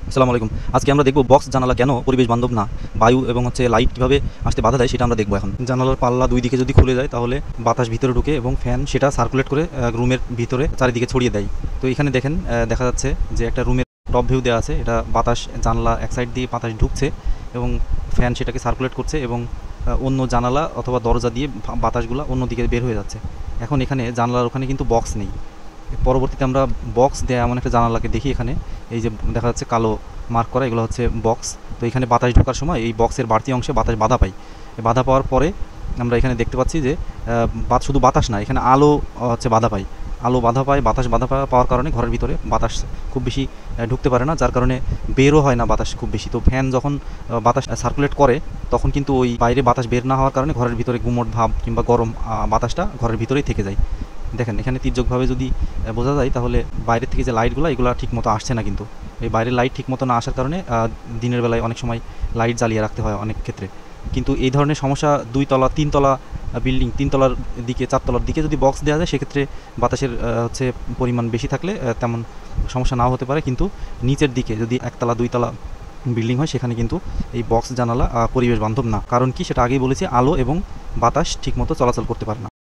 আসসালামু আলাইকুম। আজকে আমরা দেখব বক্স জানালা কেন পরিবেশ বান্ধব না। বায়ু এবং লাইট কীভাবে আসতে বাধা দেয় সেটা আমরা দেখব এখন। জানালার পাল্লা দুই দিকে যদি খুলে যায় তাহলে বাতাস ভিতরে ঢুকে এবং ফ্যান সেটা সার্কুলেট করে রুমের ভিতরে চারিদিকে ছড়িয়ে দেয়। তো এখানে দেখেন দেখা যাচ্ছে যে একটা রুমের টপ ভিউ দেওয়া আছে। এটা বাতাস জানালা এক সাইড দিয়ে বাতাস ঢুকছে এবং ফ্যান সেটাকে সার্কুলেট করছে এবং অন্য জানালা অথবা দরজা দিয়ে বাতাসগুলো অন্যদিকে বের হয়ে যাচ্ছে। এখন এখানে জানালার ওখানে কিন্তু বক্স নেই। পরবর্তীতে আমরা বক্স দেয়া এমন একটা জানালাকে দেখি। এখানে এই যে দেখা যাচ্ছে কালো মার্ক করা, এগুলো হচ্ছে বক্স। তো এখানে বাতাস ঢোকার সময় এই বক্সের বাড়তি অংশে বাতাস বাধা পায়। বাধা পাওয়ার পরে আমরা এখানে দেখতে পাচ্ছি যে শুধু বাতাস না, এখানে আলো হচ্ছে বাধা পায়। আলো বাধা পায়, বাতাস বাধা পাওয়ার কারণে ঘরের ভিতরে বাতাস খুব বেশি ঢুকতে পারে না, যার কারণে বেরও হয় না বাতাস খুব বেশি। তো ফ্যান যখন বাতাস সার্কুলেট করে তখন কিন্তু ওই বাইরে বাতাস বের না হওয়ার কারণে ঘরের ভিতরে গুমোট ভাব কিংবা গরম বাতাসটা ঘরের ভিতরেই থেকে যায়। দেখেন এখানে তির্যকভাবে যদি বোঝা যায় তাহলে বাইরের থেকে যে লাইটগুলো এগুলো ঠিক মতো আসছে না। কিন্তু এই বাইরের লাইট ঠিক মতো না আসার কারণে দিনের বেলায় অনেক সময় লাইট জ্বালিয়ে রাখতে হয় অনেক ক্ষেত্রে। কিন্তু এই ধরনের সমস্যা 2 তলা 3 তলা বিল্ডিং, 3 তলার দিকে 4 তলার দিকে যদি বক্স দেওয়া যায় সেক্ষেত্রে বাতাসের পরিমাণ বেশি থাকলে তেমন সমস্যা নাও হতে পারে। কিন্তু নিচের দিকে যদি 1 তলা 2 তলা বিল্ডিং হয় সেখানে কিন্তু এই বক্স জানালা পরিবেশ বান্ধব না। কারণ কি সেটা আগেই বলেছি, আলো এবং বাতাস ঠিকমতো চলাচল করতে পারে না।